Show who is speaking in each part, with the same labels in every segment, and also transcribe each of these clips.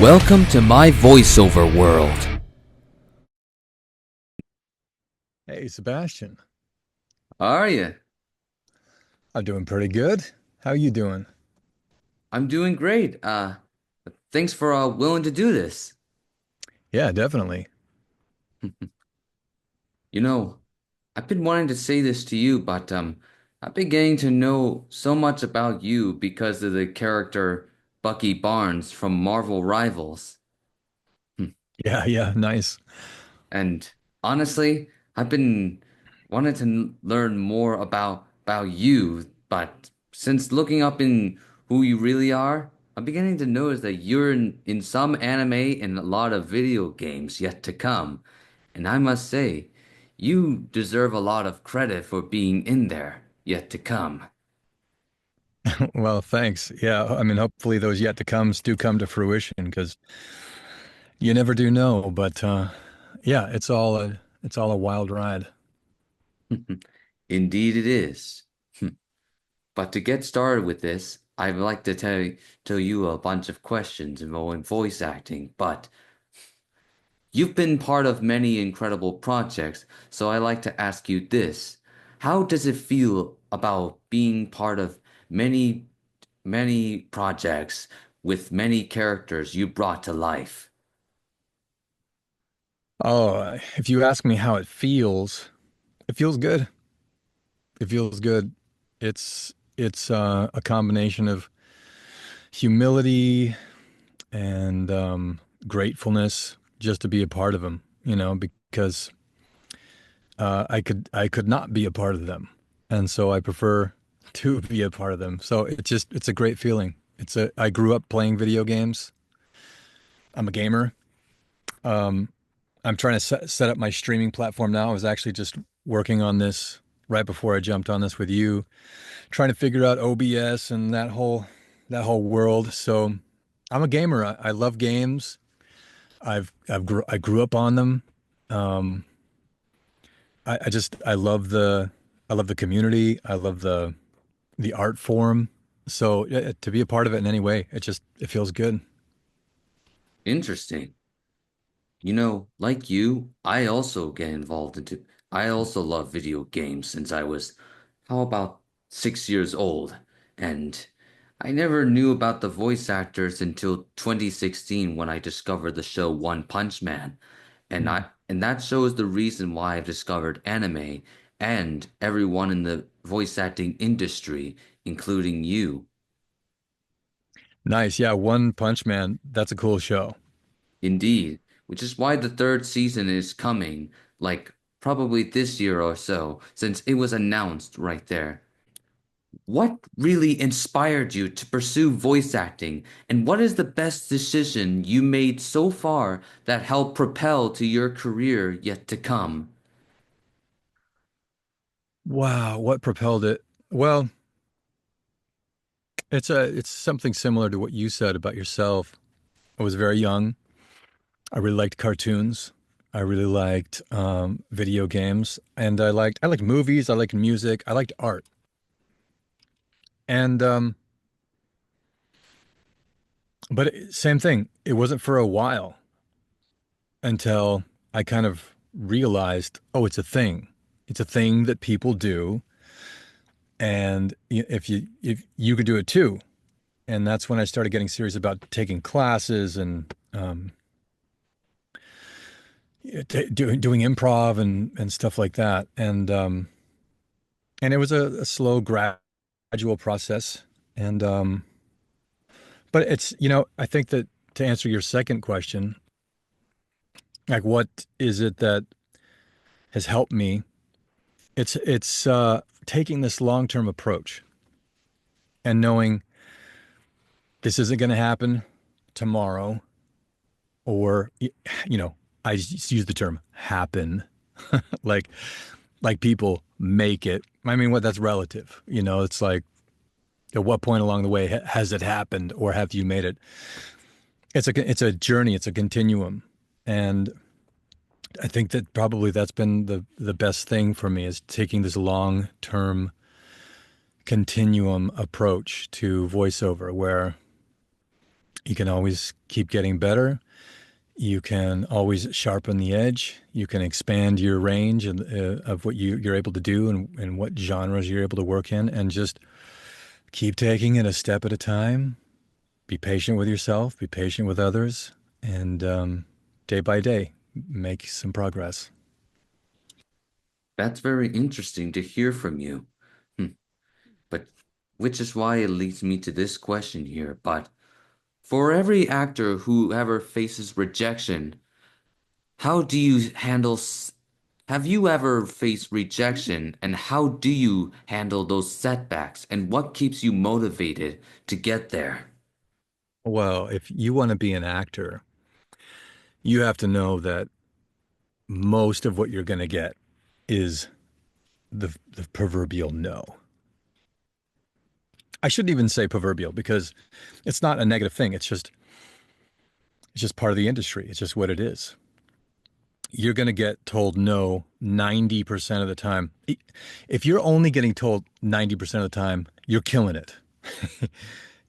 Speaker 1: Welcome to my voiceover world.
Speaker 2: Hey, Sebastian.
Speaker 1: How are you?
Speaker 2: I'm doing pretty good. How you doing?
Speaker 1: I'm doing great. Thanks for willing to do this.
Speaker 2: Yeah, definitely.
Speaker 1: You know, I've been wanting to say this to you, but I've been getting to know so much about you because of the character Bucky Barnes from Marvel Rivals.
Speaker 2: Yeah, yeah, nice.
Speaker 1: And honestly, I've been wanting to learn more about you, but since looking up in who you really are, I'm beginning to notice that you're in some anime and a lot of video games yet to come. And I must say, you deserve a lot of credit for being in there yet to come.
Speaker 2: Well, thanks. Yeah, I mean, hopefully those yet to comes do come to fruition because you never do know. But yeah, it's all a wild ride.
Speaker 1: Indeed, it is. But to get started with this, I'd like to tell you a bunch of questions involving voice acting, but you've been part of many incredible projects, so I like to ask you this. How does it feel about being part of many, many projects with many characters you brought to life?
Speaker 2: Oh, if you ask me how it feels good. It feels good. It's a combination of humility and gratefulness just to be a part of them, because I could not be a part of them, and so I prefer to be a part of them. So it's a great feeling. I grew up playing video games. I'm a gamer. Um, I'm trying to set up my streaming platform now. I was actually just working on this right before I jumped on this with you, trying to figure out OBS and that whole world. So I'm a gamer. I love games. I grew up on them. Um, I love the community. I love the art form. So yeah, to be a part of it in any way, it feels good.
Speaker 1: Interesting. You know, like you, I also love video games since I was, how about 6 years old? And I never knew about the voice actors until 2016 when I discovered the show One Punch Man.
Speaker 2: Hmm.
Speaker 1: And that shows the reason why I've discovered anime and everyone in the voice acting industry, including you.
Speaker 2: Nice. Yeah, One Punch Man. That's a cool show.
Speaker 1: Indeed, which is why the third season is coming, like probably this year or so, since it was announced right there. What really inspired you to pursue voice acting, and what is the best decision you made so far that helped propel to your career yet to come?
Speaker 2: Wow, what propelled it? Well, it's something similar to what you said about yourself. I was very young. I really liked cartoons. I really liked video games, and I liked movies. I liked music. I liked art. And but same thing. It wasn't for a while until I kind of realized, oh, it's a thing. It's a thing that people do, and if you could do it too. And that's when I started getting serious about taking classes and doing improv and stuff like that. And it was a slow, gradual process. And but I think that to answer your second question, like what is it that has helped me? It's taking this long-term approach and knowing this isn't going to happen tomorrow, or I just use the term happen, like people make it. I mean, what that's relative. It's like at what point along the way has it happened, or have you made it? It's a journey. It's a continuum, and I think that probably that's been the best thing for me is taking this long term continuum approach to voiceover, where You can always keep getting better. You can always sharpen the edge. You can expand your range of what you're able to do and what genres you're able to work in, and just keep taking it a step at a time. Be patient with yourself, be patient with others, and day by day, make some progress.
Speaker 1: That's very interesting to hear from you. Hmm. But which is why it leads me to this question here. But for every actor who ever faces rejection, how do you have you ever faced rejection and how do you handle those setbacks and what keeps you motivated to get there?
Speaker 2: Well, if you want to be an actor, you have to know that most of what you're going to get is the proverbial no. I shouldn't even say proverbial because it's not a negative thing. It's just part of the industry. It's just what it is. You're going to get told no 90% of the time. If you're only getting told 90% of the time, you're killing it.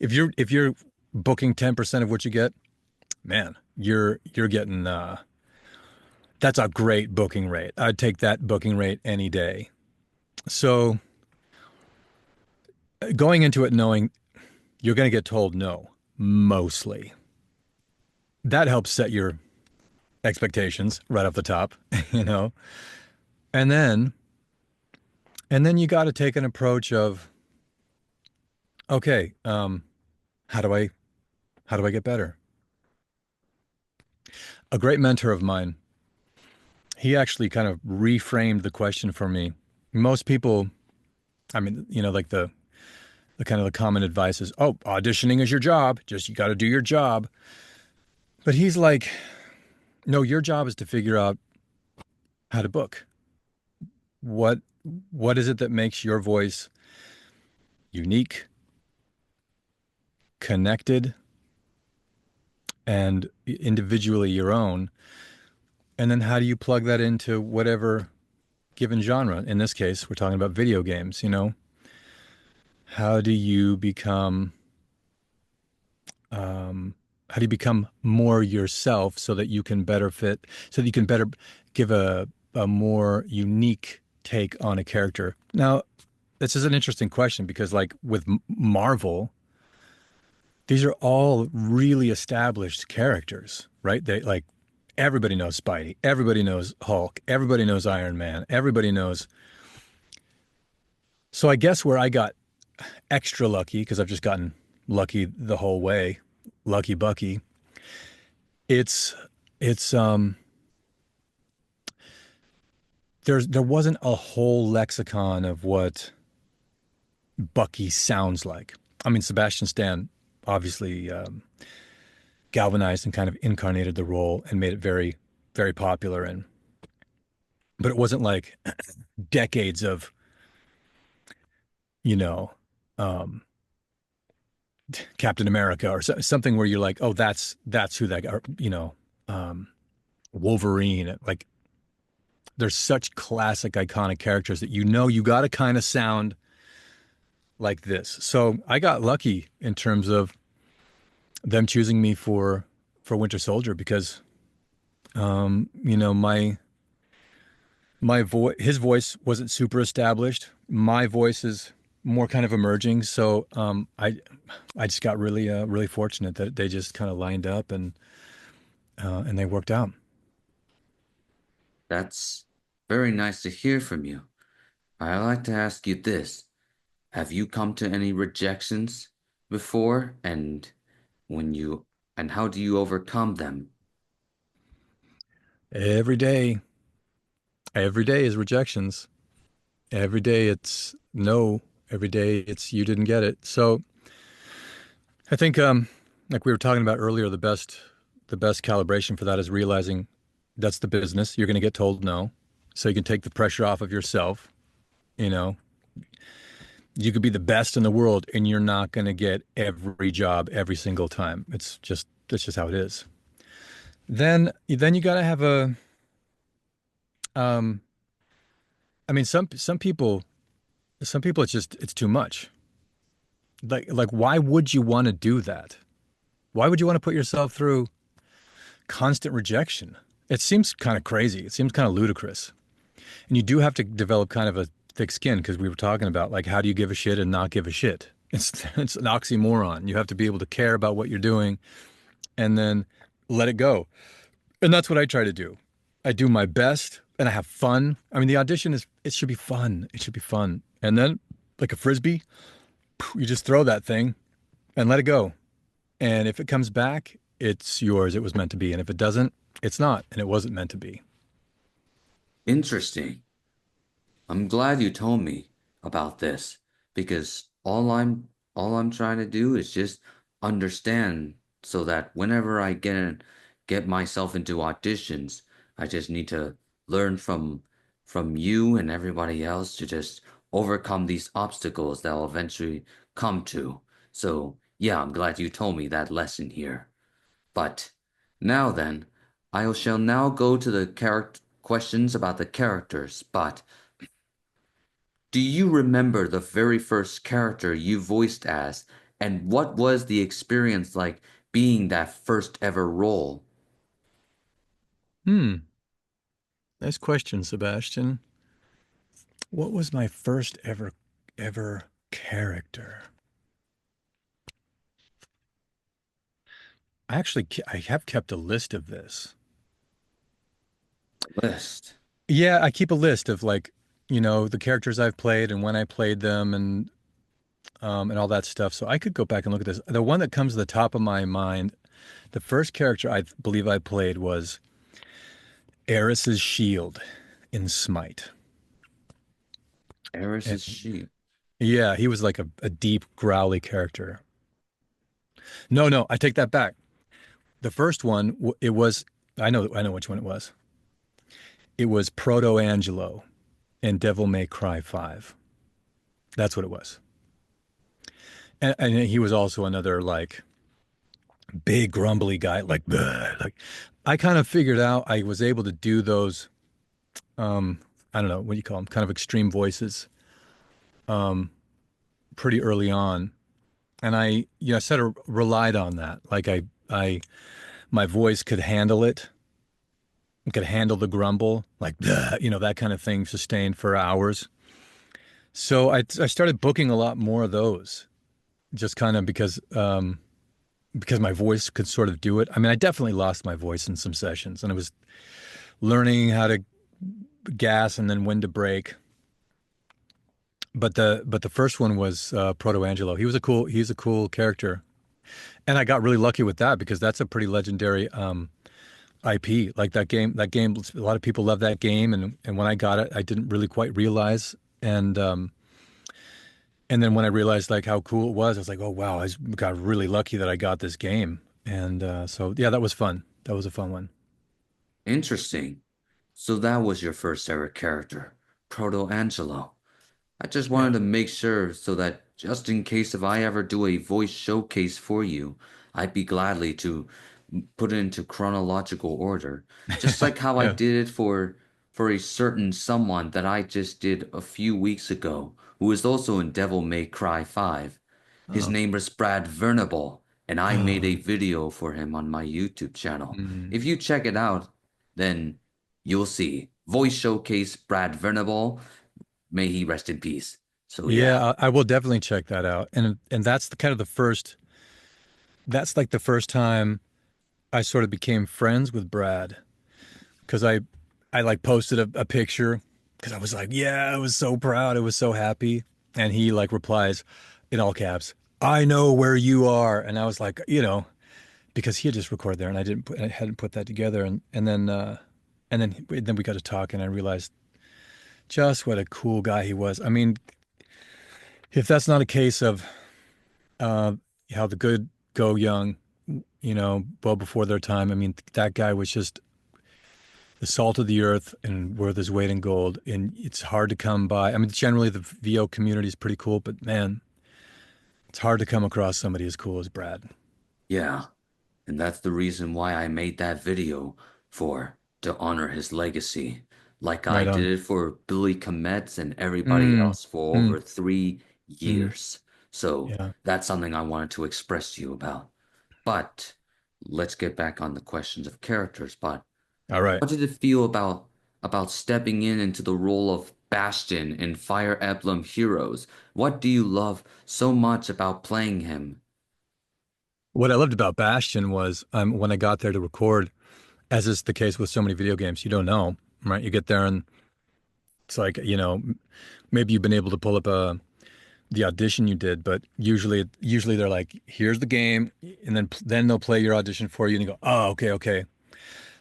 Speaker 2: If you're booking 10% of what you get, man, you're getting that's a great booking rate. I'd take that booking rate any day. So going into it knowing you're going to get told no mostly, that helps set your expectations right off the top, you know. And then you got to take an approach of, okay, how do I get better? A great mentor of mine, he actually kind of reframed the question for me. Most people, I mean, like the kind of the common advice is, oh, auditioning is your job. Just you got to do your job. But he's like, no, your job is to figure out how to book. What what is it that makes your voice unique, connected, and individually your own? And then how do you plug that into whatever given genre? In this case, we're talking about video games, you know? How do you become um, how do you become more yourself so that you can better fit, so that you can better give a more unique take on a character? Now, this is an interesting question because, like with Marvel, these are all really established characters, right? They like everybody knows Spidey, everybody knows Hulk, everybody knows Iron Man, everybody knows. So I guess where I got extra lucky because I've just gotten lucky the whole way, lucky Bucky. It's it's there wasn't a whole lexicon of what Bucky sounds like. I mean, Sebastian Stan obviously galvanized and kind of incarnated the role and made it very, very popular. And but it wasn't like decades of you know um, Captain America or something where you're like, oh, that's who that guy, or, um, Wolverine. Like, there's such classic, iconic characters that you got to kind of sound like this. So I got lucky in terms of them choosing me for Winter Soldier because my voice, his voice wasn't super established. My voice is more kind of emerging. So I just got really really fortunate that they just kind of lined up and they worked out.
Speaker 1: That's very nice to hear from you. I'd like to ask you this. Have you come to any rejections before when you and how do you overcome them?
Speaker 2: Every day, every day is rejections. Every day it's no. Every day it's you didn't get it. So I think like we were talking about earlier, the best calibration for that is realizing that's the business. You're going to get told no. So you can take the pressure off of yourself. You know, you could be the best in the world and you're not going to get every job every single time. That's just how it is. Then you got to have a um I mean some people it's too much. Like why would you want to do that? Why would you want to put yourself through constant rejection? It seems kind of crazy. It seems kind of ludicrous. And you do have to develop kind of a thick skin because we were talking about like how do you give a shit and not give a shit? It's an oxymoron. You have to be able to care about what you're doing and then let it go. And that's what I try to do. I do my best and I have fun. I mean, the audition is it should be fun. It should be fun. And then like a frisbee, you just throw that thing and let it go. And if it comes back, it's yours. It was meant to be. And if it doesn't, it's not. And it wasn't meant to be.
Speaker 1: Interesting. I'm glad you told me about this because all I'm trying to do is just understand so that whenever I get myself into auditions, I just need to learn from you and everybody else to just overcome these obstacles that will eventually come to. So, yeah, I'm glad you told me that lesson here. But now then, I shall now go to the character questions about the characters, but do you remember the very first character you voiced as, and what was the experience like being that first ever role?
Speaker 2: Hmm. Nice question, Sebastian. What was my first ever character? I have kept a list of this.
Speaker 1: List.
Speaker 2: Yeah, I keep a list of like, the characters I've played and when I played them and all that stuff. So I could go back and look at this. The one that comes to the top of my mind, the first character I believe I played was Eris's Shield in Smite.
Speaker 1: Eris's
Speaker 2: And
Speaker 1: sheep.
Speaker 2: yeah, he was like a deep, growly character. No, no, I take that back. The first one, it was, I know which one it was. It was Proto Angelo in Devil May Cry 5. That's what it was. And he was also another like big grumbly guy, like, "Bleh," like I kind of figured out I was able to do those, I don't know, what do you call them, kind of extreme voices, um, pretty early on. And I sort of relied on that. Like my voice could handle it, could handle the grumble, like, "Bleh," that kind of thing sustained for hours. So I started booking a lot more of those just kind of because my voice could sort of do it. I mean, I definitely lost my voice in some sessions and I was learning how to gas and then when to brake. But the first one was Proto Angelo. He's a cool character. And I got really lucky with that because that's a pretty legendary IP. Like that game, a lot of people love that game and when I got it, I didn't really quite realize and then when I realized like how cool it was, I was like, "Oh wow, I got really lucky that I got this game." And so yeah, that was fun. That was a fun one.
Speaker 1: Interesting. So that was your first ever character, Proto Angelo. I just wanted
Speaker 2: Yeah.
Speaker 1: to make sure so that just in case if I ever do a voice showcase for you, I'd be gladly to put it into chronological order. Just like how I
Speaker 2: Yeah.
Speaker 1: did it for a certain someone that I just did a few weeks ago, who is also in Devil May Cry 5. His
Speaker 2: Oh.
Speaker 1: name is Brad Vernable, and I made a
Speaker 2: Oh.
Speaker 1: video for him on my YouTube channel.
Speaker 2: Mm.
Speaker 1: If you check it out, then you'll see. Voice showcase Brad Vernable. May he rest in peace. So yeah.
Speaker 2: Yeah, I will definitely check that out. And that's the kind of the first that's like the first time I sort of became friends with Brad because I like posted a picture because I was like, yeah, I was so proud, I was so happy. And he like replies in all caps, I know where you are. And I was like, because he had just recorded there and I hadn't put that together. And then we got to talk and I realized just what a cool guy he was. I mean, if that's not a case of uh, how the good go young, well before their time. I mean, that guy was just the salt of the earth and worth his weight in gold. And it's hard to come by. I mean, generally the VO community is pretty cool, but man, it's hard to come across somebody as cool as Brad.
Speaker 1: Yeah. And that's the reason why I made that video to honor his legacy. Like I
Speaker 2: Right
Speaker 1: did
Speaker 2: on.
Speaker 1: it for Billy Kometz and everybody
Speaker 2: Mm,
Speaker 1: else for
Speaker 2: mm,
Speaker 1: over three
Speaker 2: mm.
Speaker 1: years. So
Speaker 2: Yeah.
Speaker 1: that's something I wanted to express to you about. But let's get back on the questions of characters. But
Speaker 2: All right.
Speaker 1: what did it feel about stepping into the role of Bastion in Fire Emblem Heroes? What do you love so much about playing him?
Speaker 2: What I loved about Bastion was when I got there to record, as is the case with so many video games, you don't know, right? You get there and it's like, maybe you've been able to pull up the audition you did, but usually they're like, here's the game, and then they'll play your audition for you, and you go, oh, okay, okay.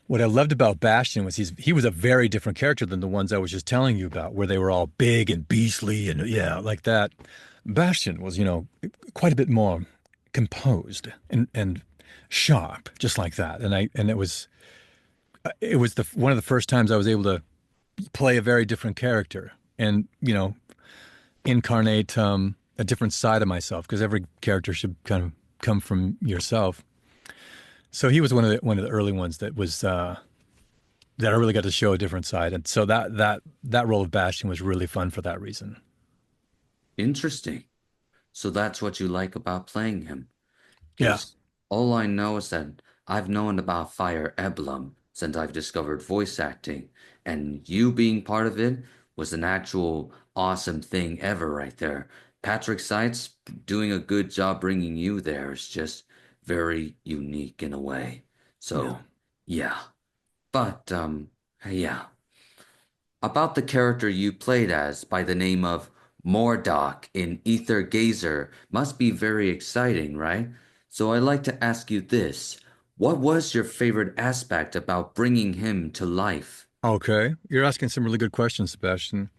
Speaker 2: What I loved about Bastion was he was a very different character than the ones I was just telling you about, where they were all big and beastly and yeah, like that. Bastion was, quite a bit more composed and sharp, just like that. And it was the one of the first times I was able to play a very different character and incarnate a different side of myself because every character should kind of come from yourself. So he was one of the early ones that I really got to show a different side, and so that role of Bastion was really fun for that reason.
Speaker 1: Interesting. So that's what you like about playing him.
Speaker 2: Yeah,
Speaker 1: Because all I know is that I've known about Fire Emblem since I've discovered voice acting, and you being part of it was an actual awesome thing ever right there. Patrick Seitz doing a good job bringing you there is just very unique in a way.
Speaker 2: yeah.
Speaker 1: So, yeah. But, yeah. About the character you played as by the name of Mordock in Ether Gazer must be very exciting, right? So I'd like to ask you this. What was your favorite aspect about bringing him to life?
Speaker 2: Okay, you're asking some really good questions, Sebastian.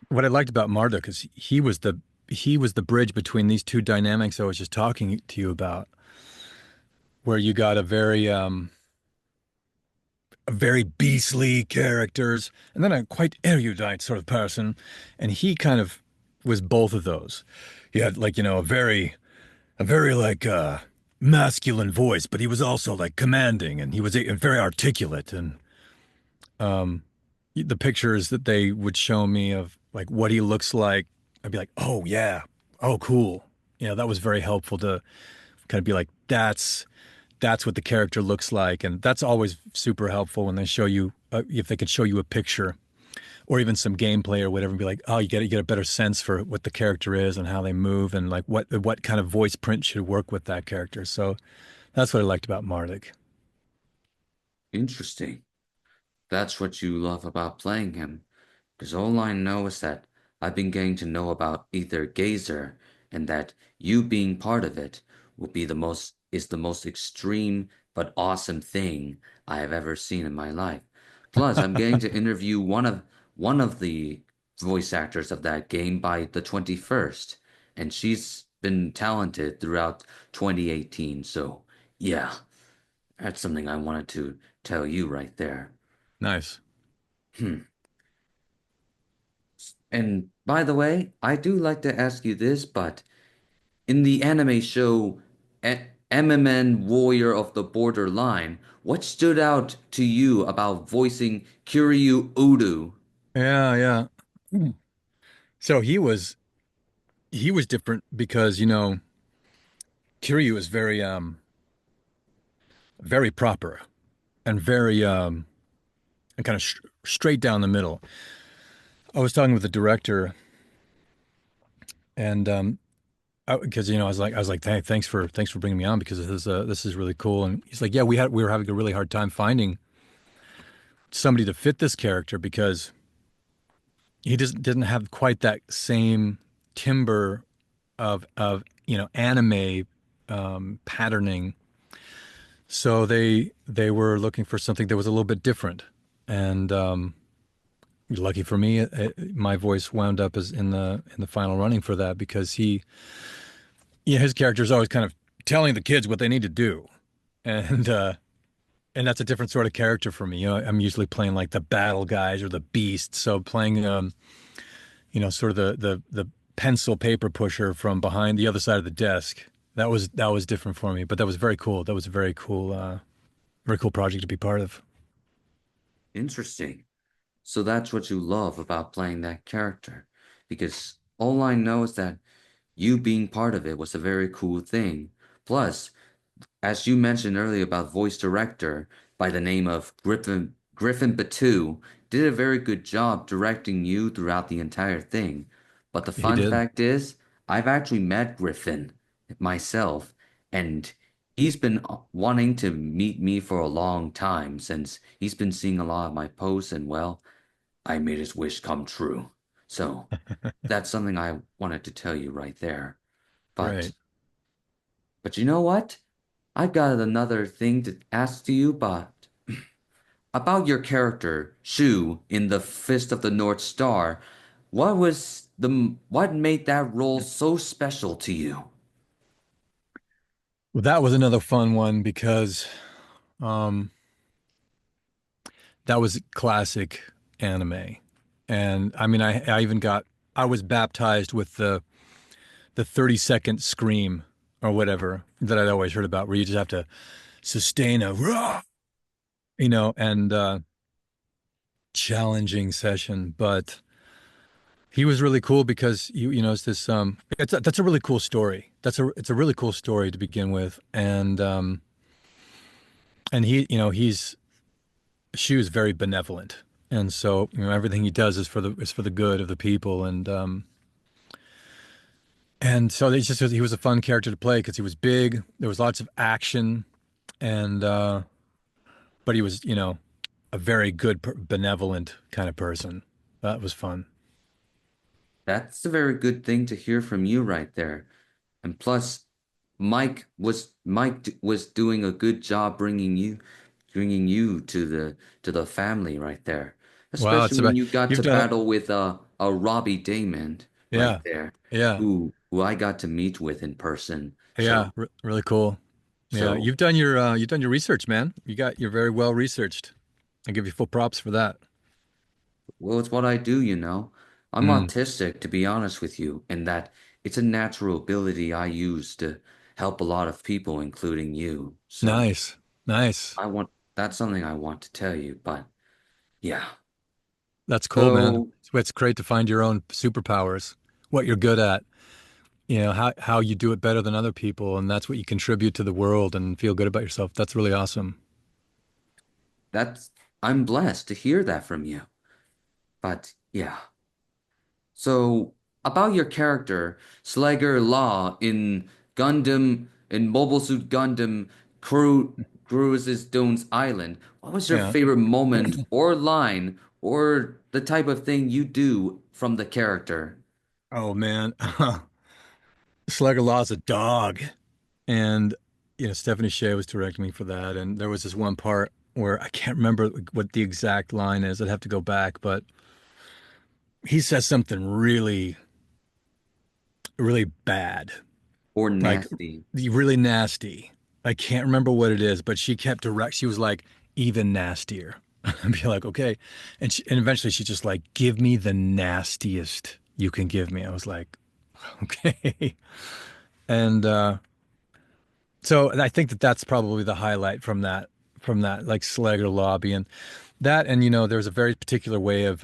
Speaker 2: What I liked about Marduk is he was the bridge between these two dynamics I was just talking to you about, where you got a very beastly characters and then a quite erudite sort of person, and he kind of was both of those. He had like a very like masculine voice, but he was also like commanding, and he was very articulate. And um, the pictures that they would show me of like what he looks like, I'd be like, oh yeah, oh cool. That was very helpful to kind of be like, that's what the character looks like, and that's always super helpful when they show you if they could show you a picture or even some gameplay or whatever, and be like, oh, you get a better sense for what the character is and how they move and like what kind of voice print should work with that character. So that's what I liked about Marduk.
Speaker 1: Interesting. That's what you love about playing him. Because all I know is that I've been getting to know about Ether Gazer and that you being part of it will be the most extreme but awesome thing I have ever seen in my life. Plus, I'm getting to interview one of the voice actors of that game by the 21st, and she's been talented throughout 2018. So, yeah, that's something I wanted to tell you right there.
Speaker 2: Nice.
Speaker 1: Hmm. And by the way, I do like to ask you this, but in the anime show MMN Warrior of the Borderline, what stood out to you about voicing Kiryu Udo?
Speaker 2: Yeah, yeah. So he was different because Kiryu is very proper and very and kind of straight down the middle. I was talking with the director, and because I was like, hey, thanks for bringing me on, because this is really cool. And he's like, yeah, we were having a really hard time finding somebody to fit this character because he just didn't have quite that same timbre of anime patterning. So they were looking for something that was a little bit different. And lucky for me, my voice wound up as in the final running for that, because his character is always kind of telling the kids what they need to do, and that's a different sort of character for me. I'm usually playing like the battle guys or the beast, so playing sort of the pencil paper pusher from behind the other side of the desk. That was different for me, but that was very cool. That was a very cool project to be part of.
Speaker 1: Interesting. So that's what you love about playing that character. Because all I know is that you being part of it was a very cool thing. Plus, as you mentioned earlier about voice director by the name of Griffin Batu, did a very good job directing you throughout the entire thing. But the
Speaker 2: He
Speaker 1: fun
Speaker 2: did.
Speaker 1: fact is, I've actually met Griffin myself, and he's been wanting to meet me for a long time since he's been seeing a lot of my posts, and well, I made his wish come true. So that's something I wanted to tell you right there. But
Speaker 2: Great.
Speaker 1: but you know what? I've got another thing to ask to you, but about your character, Shu, in the Fist of the North Star. What made that role so special to you?
Speaker 2: Well, that was another fun one because um, that was classic anime. And I mean, I even got, I was baptized with the 30-second scream or whatever that I'd always heard about, where you just have to sustain a raw, and challenging session. But he was really cool because it's this that's a really cool story. It's a really cool story to begin with, and he's Shu's very benevolent, and so everything he does is for the good of the people, and so he was a fun character to play because he was big. There was lots of action, and but he was a very good, benevolent kind of person. That was fun.
Speaker 1: That's a very good thing to hear from you right there. And plus, Mike was doing a good job bringing you to the family right there.
Speaker 2: Wow,
Speaker 1: Especially
Speaker 2: it's
Speaker 1: when
Speaker 2: about
Speaker 1: you got
Speaker 2: you've
Speaker 1: to
Speaker 2: done it.
Speaker 1: battle with a Robbie Damon right
Speaker 2: Yeah,
Speaker 1: there,
Speaker 2: yeah,
Speaker 1: who I got to meet with in person.
Speaker 2: yeah. Really cool. Yeah,
Speaker 1: So
Speaker 2: you've done your research, man. You're very well researched. I give you full props for that.
Speaker 1: well, it's what I do, you know. I'm
Speaker 2: Mm,
Speaker 1: autistic, to be honest with you, and that it's a natural ability I use to help a lot of people, including you. So
Speaker 2: nice, nice.
Speaker 1: that's something I want to tell you, but yeah.
Speaker 2: That's cool, man.
Speaker 1: So
Speaker 2: It's great to find your own superpowers, what you're good at. How you do it better than other people, and that's what you contribute to the world and feel good about yourself. That's really awesome.
Speaker 1: that's I'm blessed to hear that from you. But yeah. So about your character, Slager Law in Mobile Suit Gundam Cruises Dunes Island, what was your
Speaker 2: Yeah.
Speaker 1: favorite moment or line or the type of thing you do from the character?
Speaker 2: Oh man, Slugger Law's a dog, and Stephanie Shea was directing me for that, and there was this one part where I can't remember what the exact line is. I'd have to go back, but he says something really, really bad,
Speaker 1: Or
Speaker 2: like
Speaker 1: nasty?
Speaker 2: really nasty. I can't remember what it is, but she kept direct. She was like, even nastier. I'd be like, okay, and eventually she just like, give me the nastiest you can give me. I was like, okay, and so I think that that's probably the highlight from that like Slager lobby and that, and there's a very particular way of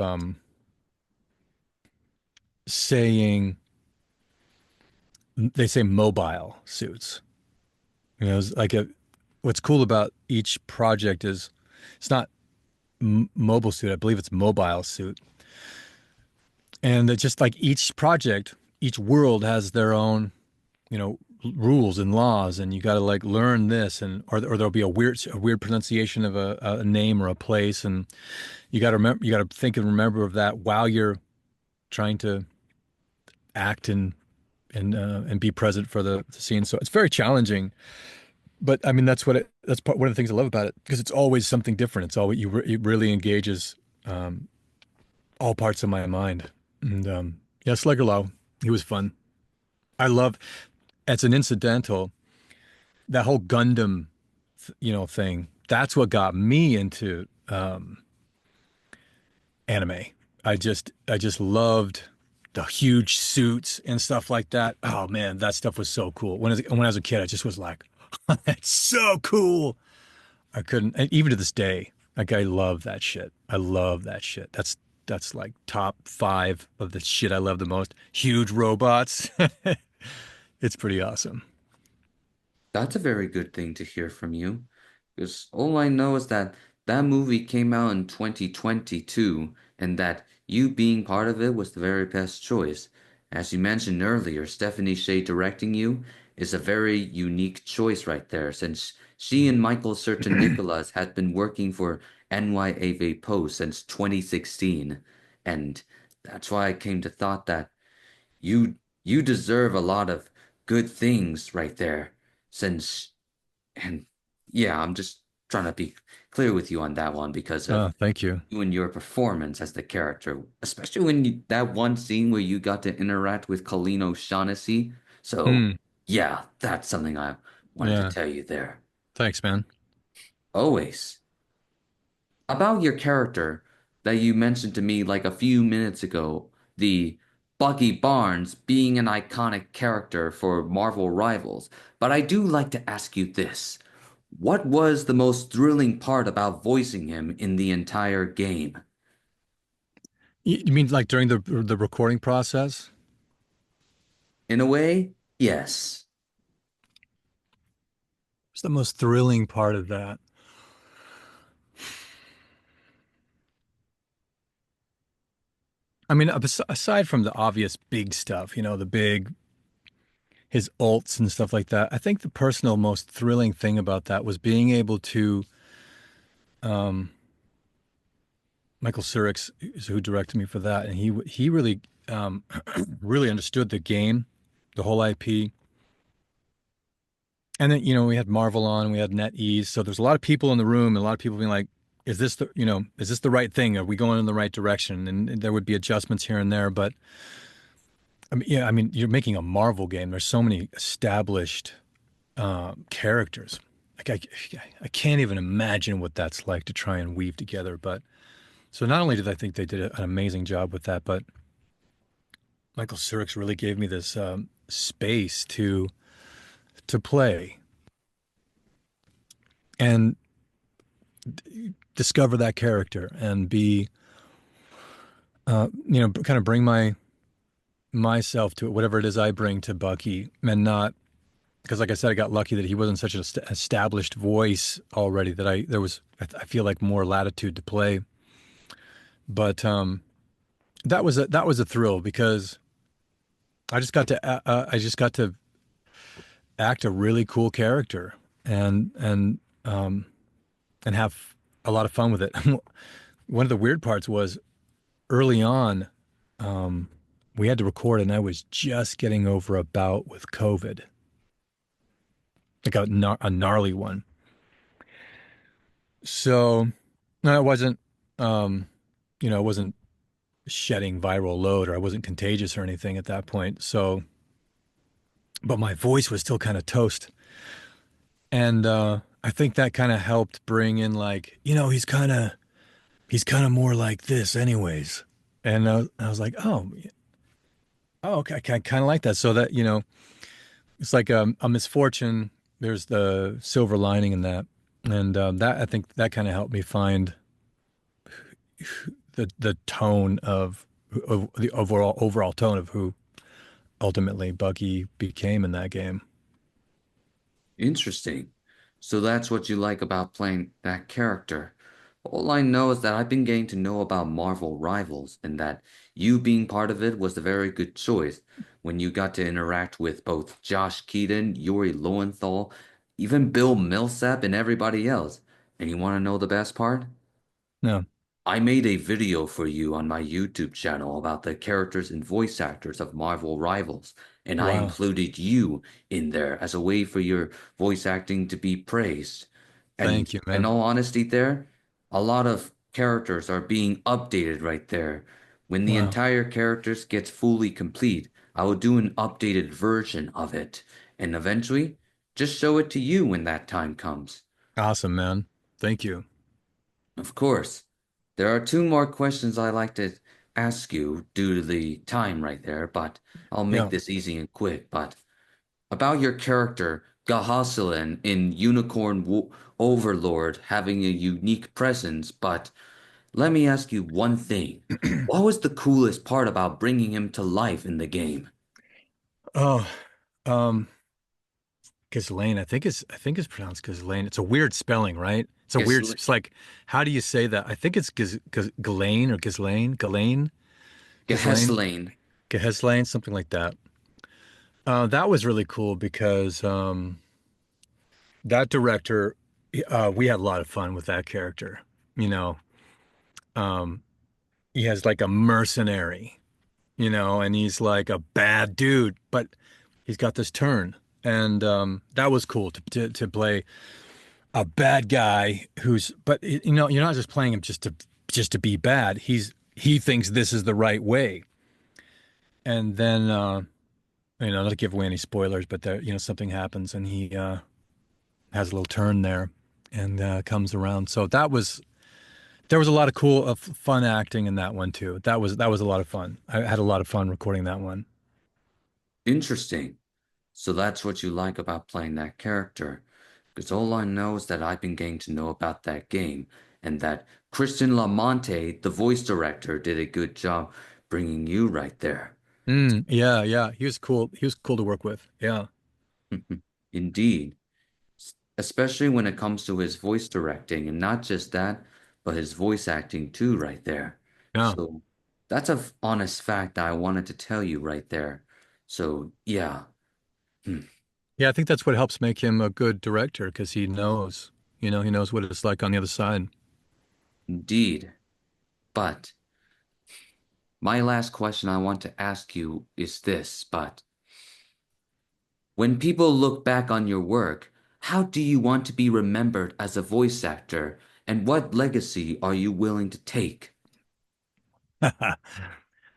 Speaker 2: saying, they say mobile suits. It's like a what's cool about each project is it's not mobile suit. I believe it's mobile suit, and it's just like each project, each world has their own rules and laws, and you got to like learn this, and or there'll be a weird pronunciation of a name or a place, and you got to think and remember of that while you're trying to act and be present for the scene. So it's very challenging, but I mean one of the things I love about it because it's always something different. It's always it really engages um, all parts of my mind. And yeah, Slugger Low, he was fun. I love It's an incidental, that whole Gundam thing. That's what got me into anime. I just loved the huge suits and stuff like that. Oh man, that stuff was so cool. When I was a kid, I just was like, that's so cool. I couldn't, and even to this day, like I love that shit. I love that shit. That's like top five of the shit I love the most. Huge robots. It's pretty awesome.
Speaker 1: That's a very good thing to hear from you. Because all I know is that that movie came out in 2022 and that you being part of it was the very best choice. As you mentioned earlier, Stephanie Shea directing you is a very unique choice right there, since she and Michael Certain Nicholas had been working for NYAV Post since 2016. And that's why I came to thought that you you deserve a lot of good things right there since and yeah, I'm just trying to be clear with you on that one because of
Speaker 2: Thank you.
Speaker 1: you and your performance as the character, especially when that one scene where you got to interact with Colleen O'Shaughnessy. So
Speaker 2: Hmm.
Speaker 1: yeah, that's something I wanted to
Speaker 2: Yeah.
Speaker 1: tell you there.
Speaker 2: Thanks, man.
Speaker 1: Always. About your character that you mentioned to me like a few minutes ago, the Bucky Barnes being an iconic character for Marvel Rivals. But I do like to ask you this. What was the most thrilling part about voicing him in the entire game?
Speaker 2: You mean like during the recording process?
Speaker 1: In a way, yes.
Speaker 2: What's the most thrilling part of that? I mean, aside from the obvious big stuff, the big his ults and stuff like that, I think the personal most thrilling thing about that was being able to um, Michael Ceriks is who directed me for that, and he really really understood the game, the whole IP. And then, we had Marvel on, we had NetEase, so there's a lot of people in the room, and a lot of people being like, is this the right thing? Are we going in the right direction? And there would be adjustments here and there, but I mean, yeah, I mean, you're making a Marvel game. There's so many established characters. Like I can't even imagine what that's like to try and weave together. But so not only did I think they did an amazing job with that, but Michael Ceriks really gave me this space to play and discover that character and be, kind of bring myself to it, whatever it is I bring to Bucky, and not because, like I said, I got lucky that he wasn't such an established voice already that I feel like more latitude to play. But that was a thrill because I just got to act a really cool character and um and have a lot of fun with it. One of the weird parts was early on, um, we had to record, and I was just getting over a bout with COVID, like a gnarly one. So no, I wasn't, um, I wasn't shedding viral load, or I wasn't contagious or anything at that point. So, but my voice was still kind of toast, and I think that kind of helped bring in like, he's kind of more like this, anyways. And I was like, oh, okay, I kind of like that. So that it's like a misfortune. There's the silver lining in that, and that I think that kind of helped me find the tone of the overall tone of who ultimately Bucky became in that game.
Speaker 1: Interesting. So that's what you like about playing that character. All I know is that I've been getting to know about Marvel Rivals and that you being part of it was a very good choice when you got to interact with both Josh Keaton, Yuri Lowenthal, even Bill Millsap, and everybody else. And you want to know the best part?
Speaker 2: No,
Speaker 1: I made a video for you on my YouTube channel about the characters and voice actors of Marvel Rivals, and I
Speaker 2: wow,
Speaker 1: included you in there as a way for your voice acting to be praised. And
Speaker 2: thank you,
Speaker 1: in
Speaker 2: man.
Speaker 1: all honesty, there, a lot of characters are being updated right there. When the
Speaker 2: Wow,
Speaker 1: entire characters gets fully complete, I will do an updated version of it, and eventually just show it to you when that time comes.
Speaker 2: awesome, man. Thank you.
Speaker 1: Of course. There are two more questions I like to ask you due to the time right there, but I'll make
Speaker 2: Yeah.
Speaker 1: this easy and quick. But about your character, Gahasalin in Unicorn Overlord having a unique presence, but let me ask you one thing. What was the coolest part about bringing him to life in the game?
Speaker 2: Oh, um, Ghislaine. I think it's pronounced Ghislaine. It's a weird spelling, right? It's a weird.
Speaker 1: Gisli
Speaker 2: It's like, how do you say that? I think it's Ghislaine or Ghislaine, Ghislaine,
Speaker 1: Geheslain.
Speaker 2: Ghislaine, something like that. That was really cool because that director, we had a lot of fun with that character. You know, um, he has like a mercenary, and he's like a bad dude, but he's got this turn. And that was cool to play a bad guy but you're not just playing him just to be bad. He thinks this is the right way. And then, not to give away any spoilers, but there, something happens and he has a little turn there and comes around. So there was a lot of fun acting in that one too. That was a lot of fun. I had a lot of fun recording that one.
Speaker 1: Interesting. So that's what you like about playing that character. Because all I know is that I've been getting to know about that game, and that Christian Lamonte, the voice director, did a good job bringing you right there.
Speaker 2: Yeah, yeah. He was cool. He was cool to work with. Yeah.
Speaker 1: Indeed. Especially when it comes to his voice directing, and not just that, but his voice acting too, right there.
Speaker 2: Yeah.
Speaker 1: So that's a honest fact that I wanted to tell you right there. So yeah, hmm,
Speaker 2: Yeah, I think that's what helps make him a good director because he knows what it's like on the other side.
Speaker 1: indeed. But my last question I want to ask you is this, but when people look back on your work, how do you want to be remembered as a voice actor, and what legacy are you willing to take?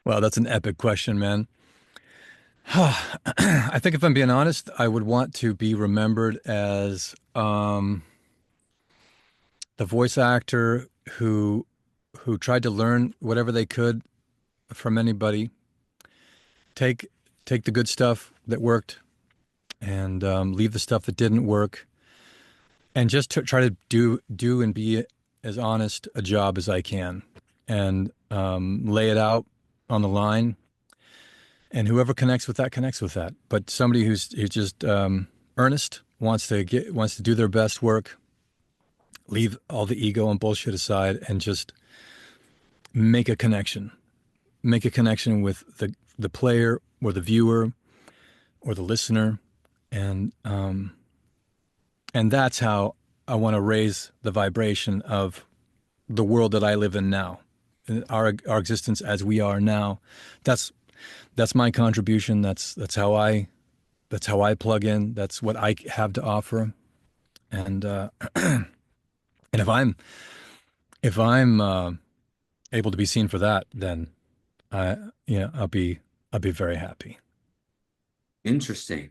Speaker 2: Well, that's an epic question, man. I think if I'm being honest, I would want to be remembered as the voice actor who tried to learn whatever they could from anybody, take take the good stuff that worked and leave the stuff that didn't work, and just to try to do and be as honest a job as I can, and lay it out on the line. And whoever connects with that. But somebody who's just earnest, wants to do their best work, leave all the ego and bullshit aside, and just make a connection. Make a connection with the player or the viewer or the listener, and that's how I want to raise the vibration of the world that I live in now, our existence as we are now. That's that's my contribution. That's how I plug in. That's what I have to offer. And and if I'm able to be seen for that, then I I'll be very happy.
Speaker 1: Interesting.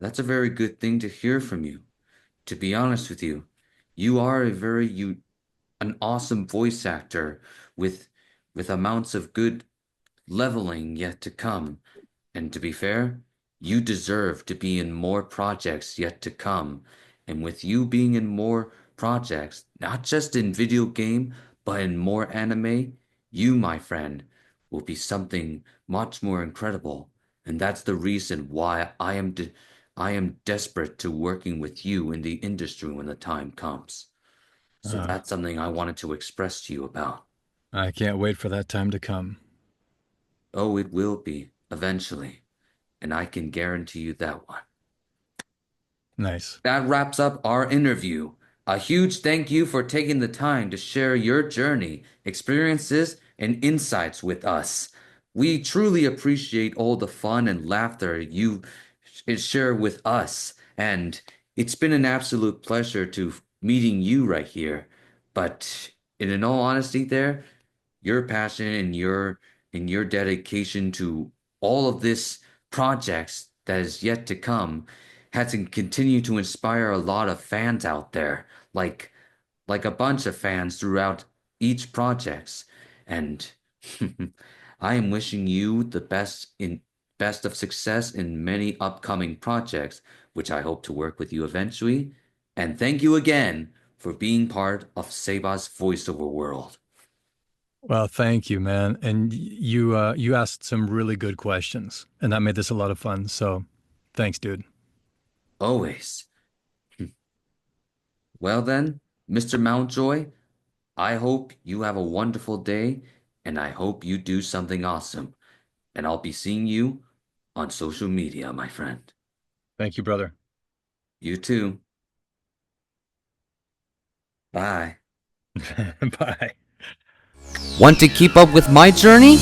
Speaker 1: That's a very good thing to hear from you. To be honest with you, you are an awesome voice actor with amounts of good leveling yet to come. And to be fair, you deserve to be in more projects yet to come. And with you being in more projects, not just in video game, but in more anime, you, my friend, will be something much more incredible. And that's the reason why I am desperate to working with you in the industry when the time comes. So
Speaker 2: Uh,
Speaker 1: that's something I wanted to express to you about.
Speaker 2: I can't wait for that time to come.
Speaker 1: Oh, it will be eventually, and I can guarantee you that one.
Speaker 2: Nice.
Speaker 1: That wraps up our interview. A huge thank you for taking the time to share your journey, experiences, and insights with us. We truly appreciate all the fun and laughter you share with us, and it's been an absolute pleasure to meeting you right here. But in all honesty, your passion and your dedication to all of this projects that is yet to come has to continue to inspire a lot of fans out there, like a bunch of fans throughout each projects. And I am wishing you the best of success in many upcoming projects, which I hope to work with you eventually. And thank you again for being part of Seba's voiceover world.
Speaker 2: Well, thank you, man. And you asked some really good questions, and that made this a lot of fun. So, thanks, dude.
Speaker 1: Always. Well then, Mr. Mountjoy, I hope you have a wonderful day, and I hope you do something awesome. And I'll be seeing you on social media, my friend.
Speaker 2: Thank you, brother.
Speaker 1: You too. Bye.
Speaker 2: Bye.
Speaker 1: Want to keep up with my journey?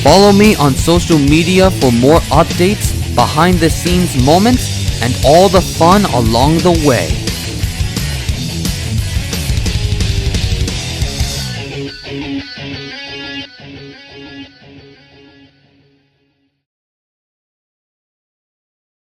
Speaker 1: Follow me on social media for more updates, behind the scenes moments, and all the fun along the way.